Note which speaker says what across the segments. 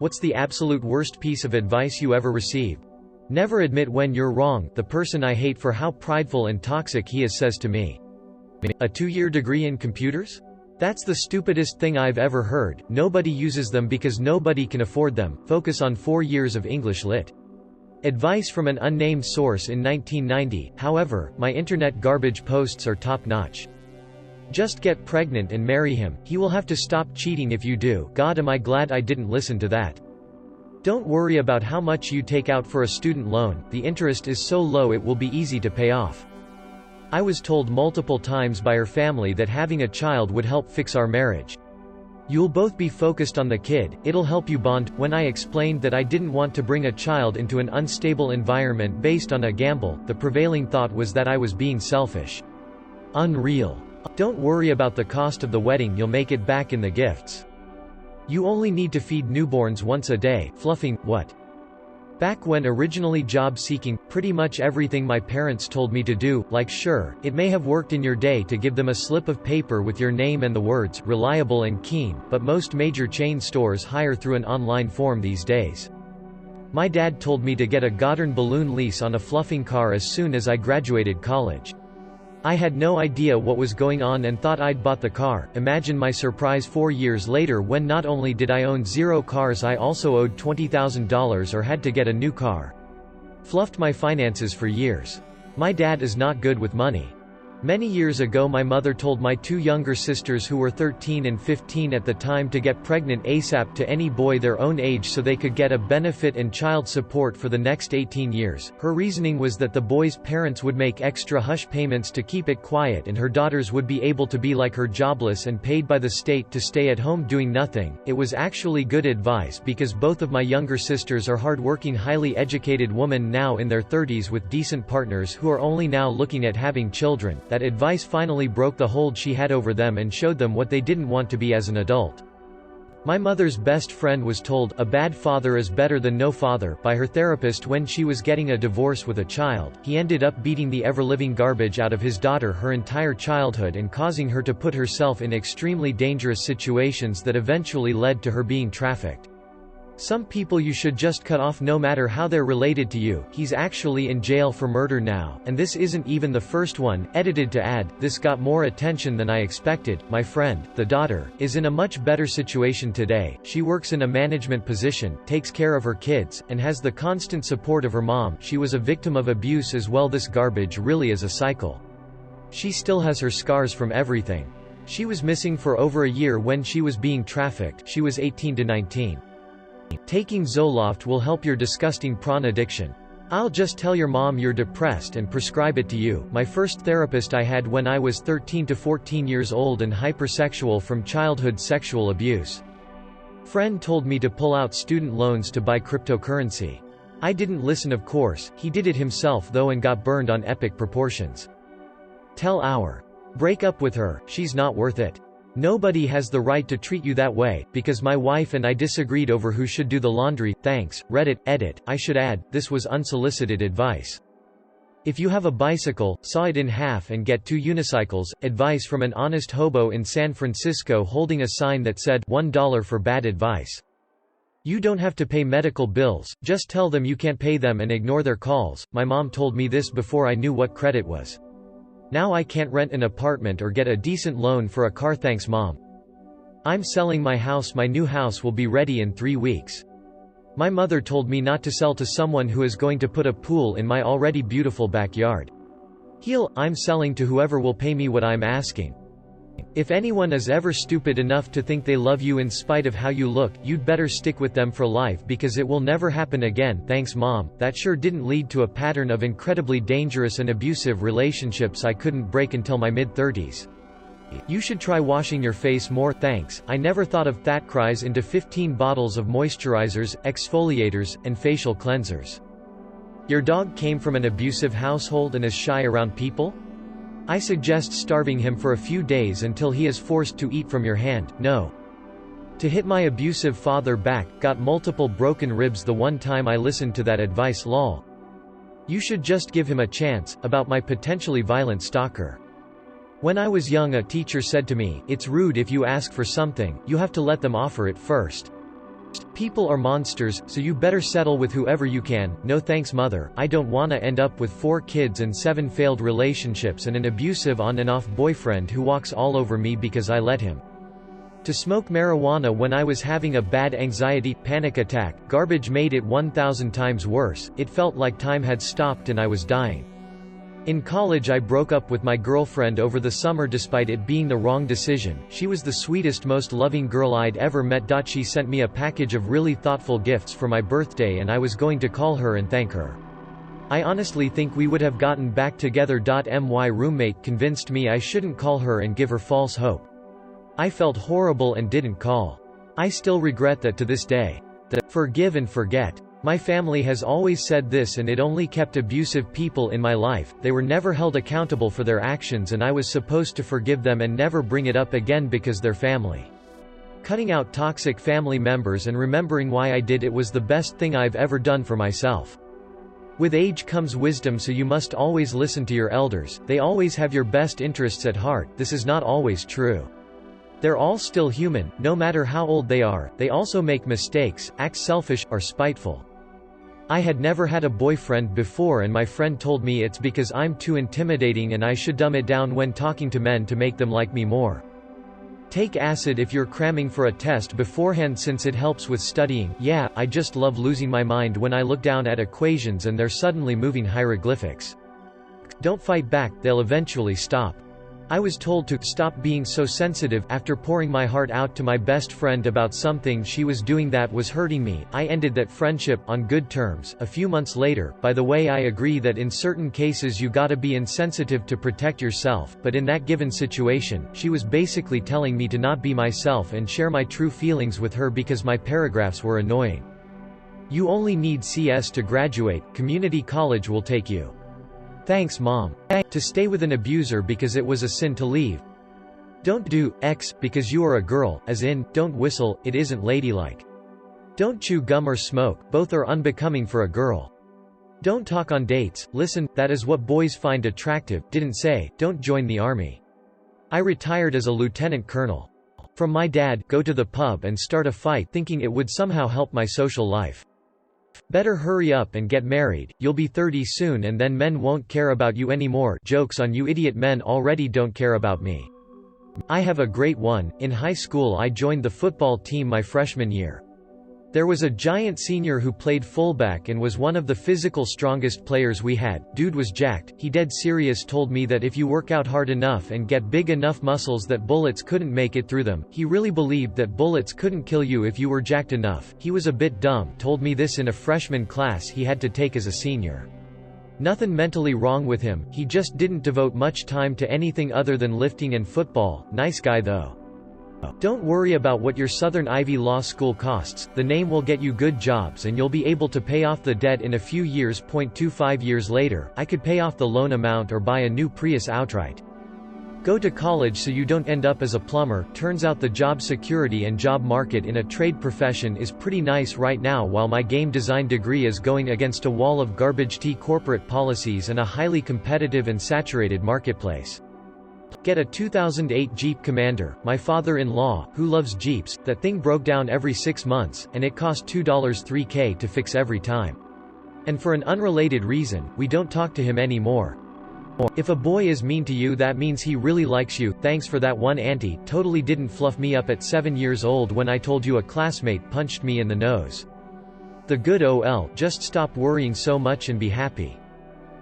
Speaker 1: What's the absolute worst piece of advice you ever received? Never admit when you're wrong. The person I hate for how prideful and toxic he is says to me, "A 2-year degree in computers? That's the stupidest thing I've ever heard. Nobody uses them because nobody can afford them. Focus on 4 years of English Lit." Advice from an unnamed source in 1990. However, my internet garbage posts are top-notch. Just get pregnant and marry him. He will have to stop cheating if you do. God, am I glad I didn't listen to that. Don't worry about how much you take out for a student loan. The interest is so low it will be easy to pay off. I was told multiple times by her family that having a child would help fix our marriage. You'll both be focused on the kid, it'll help you bond. When I explained that I didn't want to bring a child into an unstable environment based on a gamble, the prevailing thought was that I was being selfish. Unreal. Don't worry about the cost of the wedding, you'll make it back in the gifts. You only need to feed newborns once a day. Fluffing, what? Back when originally job-seeking, pretty much everything my parents told me to do, like sure, it may have worked in your day to give them a slip of paper with your name and the words, reliable and keen, but most major chain stores hire through an online form these days. My dad told me to get a Goddard balloon lease on a fluffing car as soon as I graduated college. I had no idea what was going on and thought I'd bought the car. Imagine my surprise 4 years later when not only did I own 0 cars, I also owed $20,000 or had to get a new car. Fluffed my finances for years. My dad is not good with money. Many years ago my mother told my 2 younger sisters who were 13 and 15 at the time to get pregnant ASAP to any boy their own age so they could get a benefit and child support for the next 18 years. Her reasoning was that the boy's parents would make extra hush payments to keep it quiet and her daughters would be able to be like her, jobless and paid by the state to stay at home doing nothing. It was actually good advice because both of my younger sisters are hardworking, highly educated women now in their 30s with decent partners who are only now looking at having children. That advice finally broke the hold she had over them and showed them what they didn't want to be as an adult. My mother's best friend was told, "A bad father is better than no father," by her therapist when she was getting a divorce with a child. He ended up beating the ever-living garbage out of his daughter her entire childhood and causing her to put herself in extremely dangerous situations that eventually led to her being trafficked. Some people you should just cut off no matter how they're related to you. He's actually in jail for murder now, and this isn't even the first one. Edited to add, this got more attention than I expected. My friend, the daughter, is in a much better situation today. She works in a management position, takes care of her kids, and has the constant support of her mom. She was a victim of abuse as well. This garbage really is a cycle. She still has her scars from everything. She was missing for over a year when she was being trafficked. She was 18 to 19. Taking Zoloft will help your disgusting prawn addiction. I'll just tell your mom you're depressed and prescribe it to you. My first therapist I had when I was 13 to 14 years old and hypersexual from childhood sexual abuse. Friend told me to pull out student loans to buy cryptocurrency. I didn't listen, of course. He did it himself though and got burned on epic proportions. Tell our break up with her, she's not worth it. Nobody has the right to treat you that way, because my wife and I disagreed over who should do the laundry. Thanks, Reddit. Edit. I should add, this was unsolicited advice. If you have a bicycle, saw it in half and get 2 unicycles. Advice from an honest hobo in San Francisco holding a sign that said, $1 for bad advice. You don't have to pay medical bills, just tell them you can't pay them and ignore their calls. My mom told me this before I knew what credit was. Now I can't rent an apartment or get a decent loan for a car. Thanks, Mom. I'm selling my house. My new house will be ready in 3 weeks. My mother told me not to sell to someone who is going to put a pool in my already beautiful backyard. I'm selling to whoever will pay me what I'm asking. If anyone is ever stupid enough to think they love you in spite of how you look, you'd better stick with them for life because it will never happen again. Thanks, Mom. That sure didn't lead to a pattern of incredibly dangerous and abusive relationships I couldn't break until my mid-30s. You should try washing your face more. Thanks. I never thought of that. Cries into 15 bottles of moisturizers, exfoliators, and facial cleansers. Your dog came from an abusive household and is shy around people? I suggest starving him for a few days until he is forced to eat from your hand. No. To hit my abusive father back, got multiple broken ribs the one time I listened to that advice. Lol. You should just give him a chance. About my potentially violent stalker. When I was young, a teacher said to me, "It's rude if you ask for something, you have to let them offer it first." People are monsters, so you better settle with whoever you can. No thanks mother, I don't wanna end up with 4 kids and 7 failed relationships and an abusive on and off boyfriend who walks all over me because I let him. To smoke marijuana when I was having a bad anxiety, panic attack, garbage made it 1,000 times worse. It felt like time had stopped and I was dying. In college I broke up with my girlfriend over the summer despite it being the wrong decision. She was the sweetest, most loving girl I'd ever met. She sent me a package of really thoughtful gifts for my birthday and I was going to call her and thank her. I honestly think we would have gotten back together. My roommate convinced me I shouldn't call her and give her false hope. I felt horrible and didn't call. I still regret that to this day. Forgive and forget. My family has always said this and it only kept abusive people in my life. They were never held accountable for their actions and I was supposed to forgive them and never bring it up again because they're family. Cutting out toxic family members and remembering why I did it was the best thing I've ever done for myself. With age comes wisdom, so you must always listen to your elders. They always have your best interests at heart. This is not always true. They're all still human, no matter how old they are. They also make mistakes, act selfish, or spiteful. I had never had a boyfriend before and my friend told me it's because I'm too intimidating and I should dumb it down when talking to men to make them like me more. Take acid if you're cramming for a test beforehand since it helps with studying. Yeah, I just love losing my mind when I look down at equations and they're suddenly moving hieroglyphics. Don't fight back, they'll eventually stop. I was told to stop being so sensitive. After pouring my heart out to my best friend about something she was doing that was hurting me, I ended that friendship on good terms. A few months later, by the way, I agree that in certain cases you gotta be insensitive to protect yourself, but in that given situation, she was basically telling me to not be myself and share my true feelings with her because my paragraphs were annoying. You only need CS to graduate, community college will take you. Thanks mom. To stay with an abuser because it was a sin to leave. Don't do X because you are a girl, as in, don't whistle, it isn't ladylike. Don't chew gum or smoke, both are unbecoming for a girl. Don't talk on dates, listen, that is what boys find attractive, didn't say, don't join the army. I retired as a lieutenant colonel. From my dad, go to the pub and start a fight thinking it would somehow help my social life. Better hurry up and get married, you'll be 30 soon and then men won't care about you anymore. Jokes on you, idiot, men already don't care about me. I have a great one. In high school I joined the football team my freshman year. There was a giant senior who played fullback and was one of the physical strongest players we had. Dude was jacked. He dead serious told me that if you work out hard enough and get big enough muscles that bullets couldn't make it through them. He really believed that bullets couldn't kill you if you were jacked enough. He was a bit dumb, told me this in a freshman class he had to take as a senior. Nothing mentally wrong with him, he just didn't devote much time to anything other than lifting and football. Nice guy though. Don't worry about what your Southern Ivy Law School costs, the name will get you good jobs and you'll be able to pay off the debt in a few years. 25 years later, I could pay off the loan amount or buy a new Prius outright. Go to college so you don't end up as a plumber. Turns out the job security and job market in a trade profession is pretty nice right now while my game design degree is going against a wall of garbage tea corporate policies and a highly competitive and saturated marketplace. Get a 2008 Jeep Commander. My father-in-law, who loves Jeeps, that thing broke down every 6 months, and it cost $3K to fix every time. And for an unrelated reason, we don't talk to him anymore. If a boy is mean to you, that means he really likes you. Thanks for that one, auntie. Totally didn't fluff me up at 7 years old when I told you a classmate punched me in the nose. The good OL, just stop worrying so much and be happy.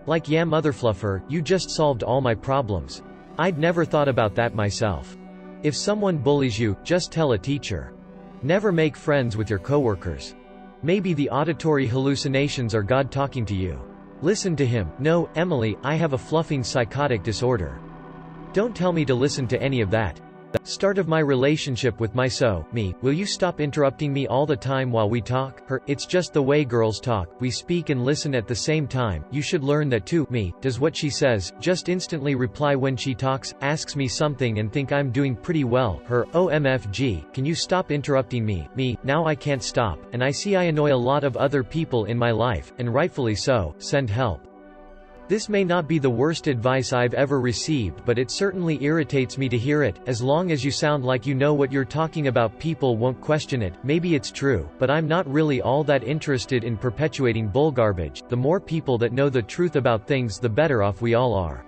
Speaker 1: Like yeah, motherfluffer, you just solved all my problems. I'd never thought about that myself. If someone bullies you, just tell a teacher. Never make friends with your coworkers. Maybe the auditory hallucinations are God talking to you. Listen to him. No, Emily, I have a fluffing psychotic disorder. Don't tell me to listen to any of that. Start of my relationship with me. Will you stop interrupting me all the time while we talk? It's just the way girls talk. We speak and listen at the same time. You should learn that too. Me, does what she says, just instantly reply when she talks, asks me something and think I'm doing pretty well. OMFG, can you stop interrupting me? Me, now I can't stop, and I see I annoy a lot of other people in my life, and rightfully so. Send help. This may not be the worst advice I've ever received, but it certainly irritates me to hear it. As long as you sound like you know what you're talking about, people won't question it. Maybe it's true, but I'm not really all that interested in perpetuating bullgarbage. The more people that know the truth about things, the better off we all are.